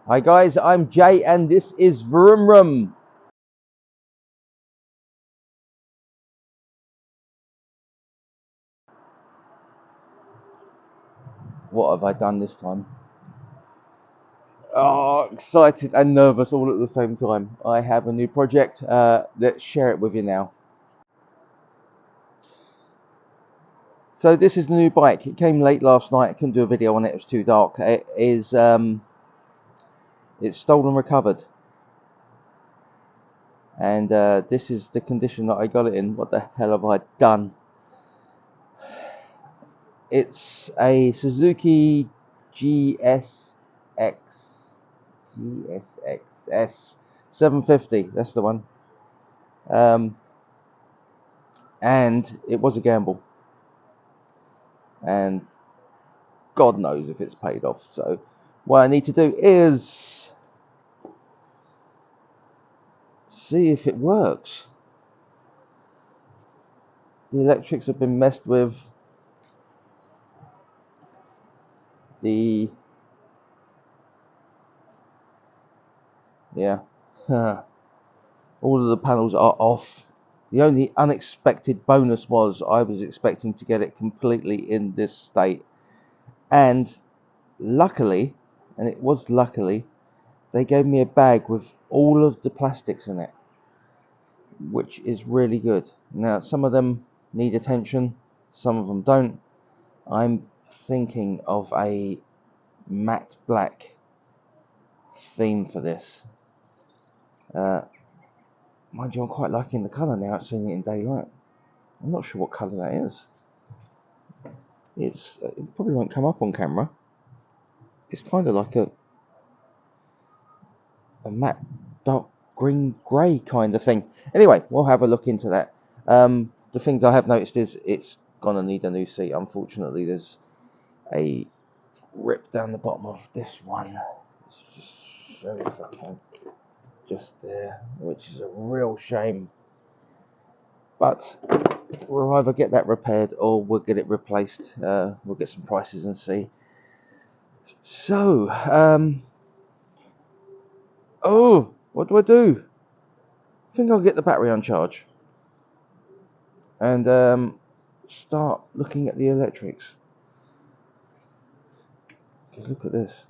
Hi guys, I'm Jay and this is Vroom Room. What have I done this time? Oh, excited and nervous all at the same time. I have a new project. Let's share it with you now. So this is the new bike. It came late last night. I couldn't do a video on it. It was too dark. It's stolen recovered. And this is the condition that I got it in. What the hell have I done? It's a Suzuki GSX-S750. That's the one. And it was a gamble. And God knows if it's paid off. So what I need to do is see if it works. The electrics have been messed with. The yeah, all of the panels are off. The only unexpected bonus was I was expecting to get it completely in this state, and luckily, and it was luckily, they gave me a bag with all of the plastics in it, which is really good. Now some of them need attention, some of them don't. I'm thinking of a matte black theme for this. Mind you, I'm quite liking the colour now. It's seeing it in daylight. I'm not sure what colour that is. It probably won't come up on camera. It's kind of like a matte dark green grey kind of thing. Anyway, we'll have a look into that. The things I have noticed is it's gonna need a new seat. Unfortunately, there's a rip down the bottom of this one. Let's just show you if I can. Just there, which is a real shame. But we'll either get that repaired or we'll get it replaced. We'll get some prices and see. So, oh, what do I do? I think I'll get the battery on charge and start looking at the electrics. Because look at this.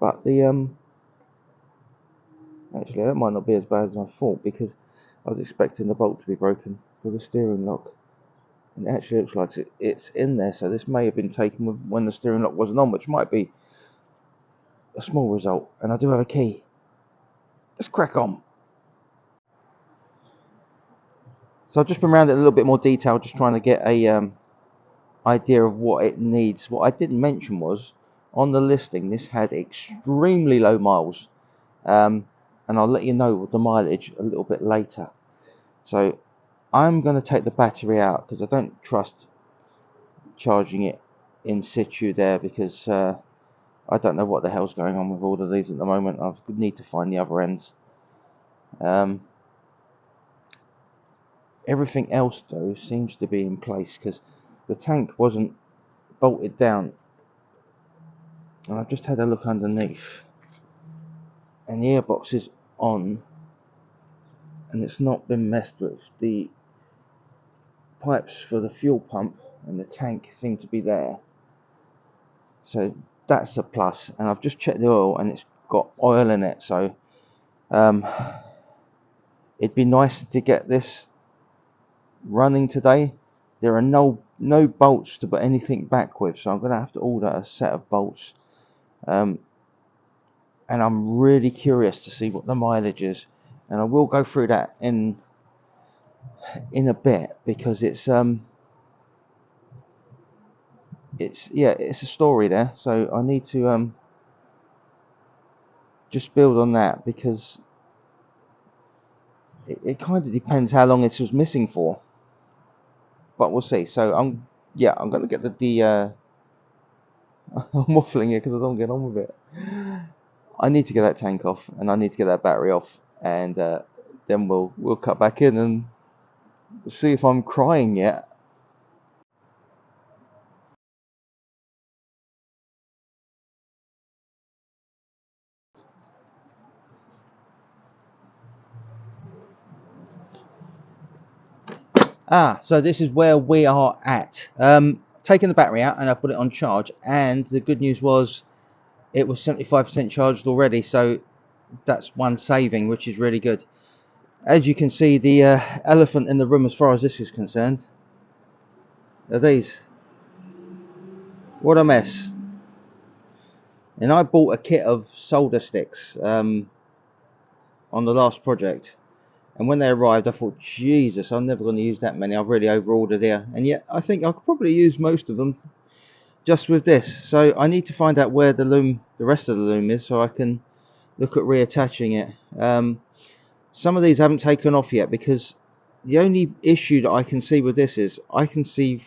But actually that might not be as bad as I thought, because I was expecting the bolt to be broken for the steering lock. And it actually looks like it's in there, so this may have been taken when the steering lock wasn't on, which might be a small result. And I do have a key. Let's crack on. So I've just been around it in a little bit more detail, just trying to get a idea of what it needs. What I didn't mention was, on the listing, this had extremely low miles. And I'll let you know the mileage a little bit later. So I'm going to take the battery out because I don't trust charging it in situ there, because I don't know what the hell's going on with all of these at the moment. I need to find the other ends. Everything else though seems to be in place, because the tank wasn't bolted down, and I've just had a look underneath, and the airbox is on and it's not been messed with. The pipes for the fuel pump and the tank seem to be there, so that's a plus. And I've just checked the oil and it's got oil in it, so it'd be nice to get this running today. There are no bolts to put anything back with, so I'm going to have to order a set of bolts, and I'm really curious to see what the mileage is, and I will go through that in a bit, because it's a story there, so I need to just build on that, because it kind of depends how long it was missing for, but we'll see. So I'm going to get I'm waffling here because I don't get on with it. I need to get that tank off, and I need to get that battery off, and then we'll cut back in and see if I'm crying yet. So this is where we are at. Taking the battery out and I put it on charge, and the good news was it was 75% charged already, so that's one saving, which is really good. As you can see, the elephant in the room as far as this is concerned are these. What a mess. And I bought a kit of solder sticks on the last project, and when they arrived I thought, Jesus, I'm never going to use that many. I've really over-ordered here, and yet I think I could probably use most of them just with this. So I need to find out where the rest of the loom is, so I can look at reattaching it. Some of these haven't taken off yet, because the only issue that I can see with this is I can see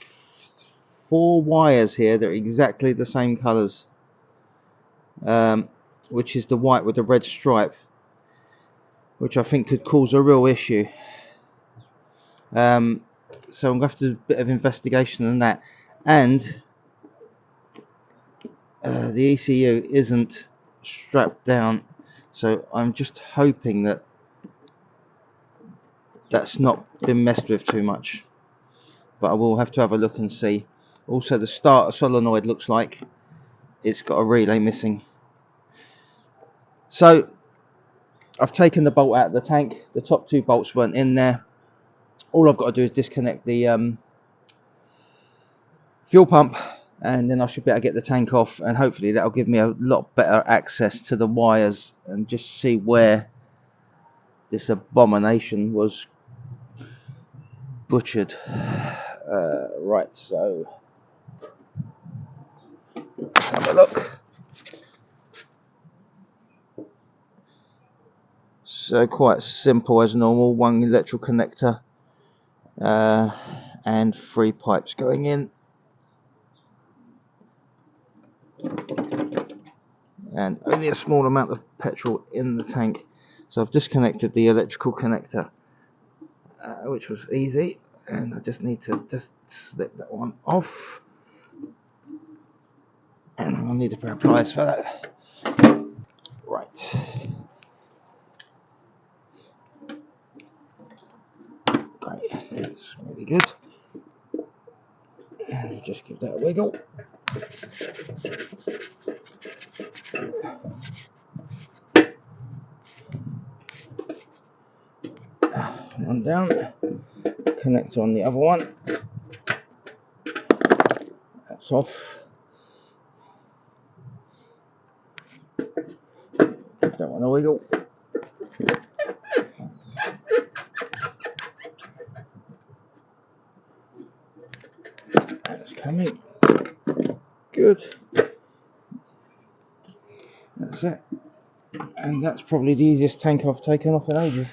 4 wires here that are exactly the same colours, which is the white with the red stripe, which I think could cause a real issue. So I'm going to have to do a bit of investigation on that. And the ECU isn't strapped down, so I'm just hoping that that's not been messed with too much, but I will have to have a look and see. Also, the starter solenoid looks like it's got a relay missing. So I've taken the bolt out of the tank. The top 2 bolts weren't in there. All I've got to do is disconnect the fuel pump, and then I should be able to get the tank off, and hopefully that'll give me a lot better access to the wires and just see where this abomination was butchered. Right, so let's have a look. So quite simple as normal, 1 electrical connector and 3 pipes going in, and only a small amount of petrol in the tank. So I've disconnected the electrical connector, which was easy, and I just need to just slip that one off, and I'll need a pair of pliers for that. Right, great, that's really good, and just give that a wiggle. One down, connector on the other one, that's off. Give that one a wiggle. That's coming. Good. That's it. And that's probably the easiest tank I've taken off in ages.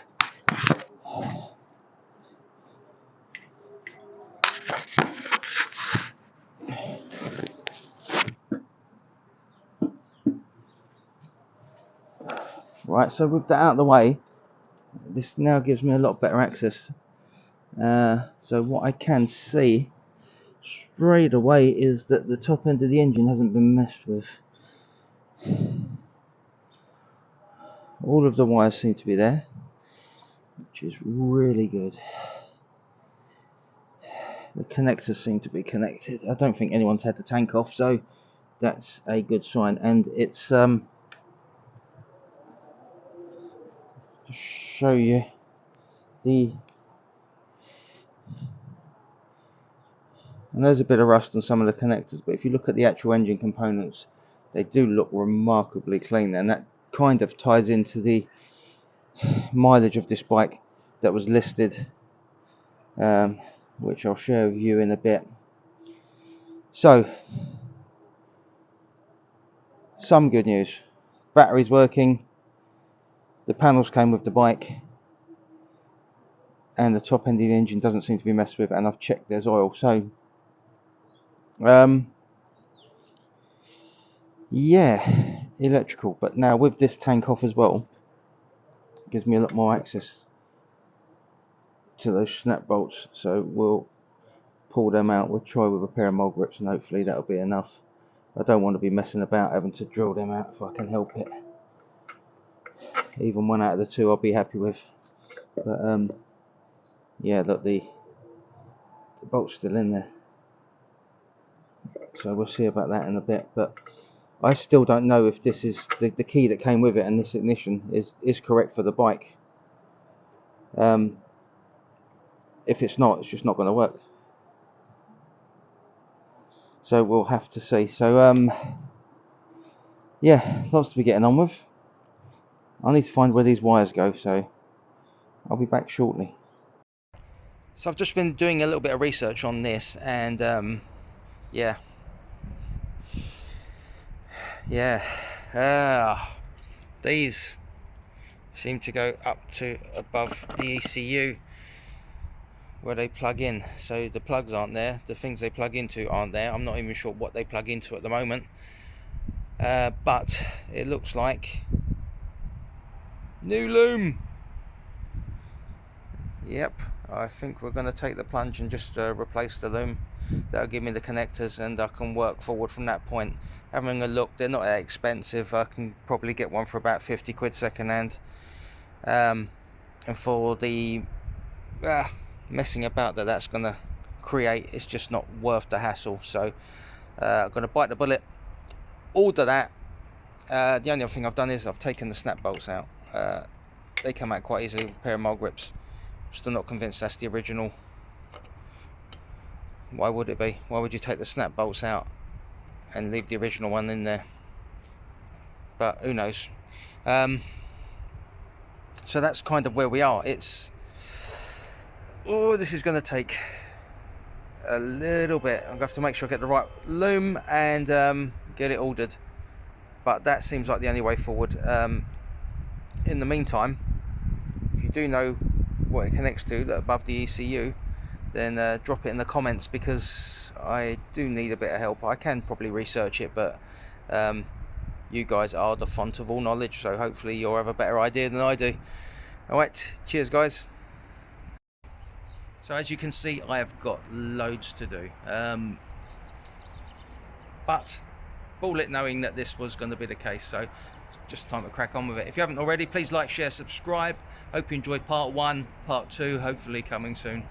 Right, so with that out of the way, this now gives me a lot better access. So what I can see straight away is that the top end of the engine hasn't been messed with. All of the wires seem to be there, which is really good. The connectors seem to be connected. I don't think anyone's had the tank off, so that's a good sign. And it's to show you and there's a bit of rust on some of the connectors, but if you look at the actual engine components, they do look remarkably clean, and that kind of ties into the mileage of this bike that was listed, which I'll share with you in a bit. So some good news: battery's working, the panels came with the bike, and the top end of the engine doesn't seem to be messed with, and I've checked there's oil. So yeah, electrical. But now with this tank off as well, it gives me a lot more access to those snap bolts, so we'll pull them out. We'll try with a pair of mole grips, and hopefully that'll be enough. I don't want to be messing about having to drill them out if I can help it. Even 1 out of the 2 I'll be happy with. But yeah, look, the the bolt's still in there, so we'll see about that in a bit. But I still don't know if this is the key that came with it and this ignition is correct for the bike. If it's not, it's just not going to work. So we'll have to see. So yeah, lots to be getting on with. I need to find where these wires go, so I'll be back shortly. So I've just been doing a little bit of research on this, and yeah, these seem to go up to above the ECU where they plug in. So the plugs aren't there, the things they plug into aren't there. I'm not even sure what they plug into at the moment, but it looks like new loom. Yep, I think we're going to take the plunge and just replace the loom. That'll give me the connectors and I can work forward from that point. Having a look, they're not that expensive. I can probably get one for about 50 quid second hand, and for the messing about that's going to create, it's just not worth the hassle. So I'm going to bite the bullet, order that. The only other thing I've done is I've taken the snap bolts out. They come out quite easily with a pair of mole grips. Still not convinced that's the original. Why would it be? Why would you take the snap bolts out and leave the original one in there? But who knows. So that's kind of where we are. It's this is going to take a little bit. I'm going to have to make sure I get the right loom and get it ordered, but that seems like the only way forward. In the meantime, if you do know what it connects to above the ECU, then drop it in the comments, because I do need a bit of help. I can probably research it, but you guys are the font of all knowledge, so hopefully you'll have a better idea than I do. Alright, cheers guys. So as you can see, I have got loads to do, but ball it knowing that this was going to be the case, so it's just time to crack on with it. If you haven't already, please like, share, subscribe. Hope you enjoyed part 1, part 2 hopefully coming soon.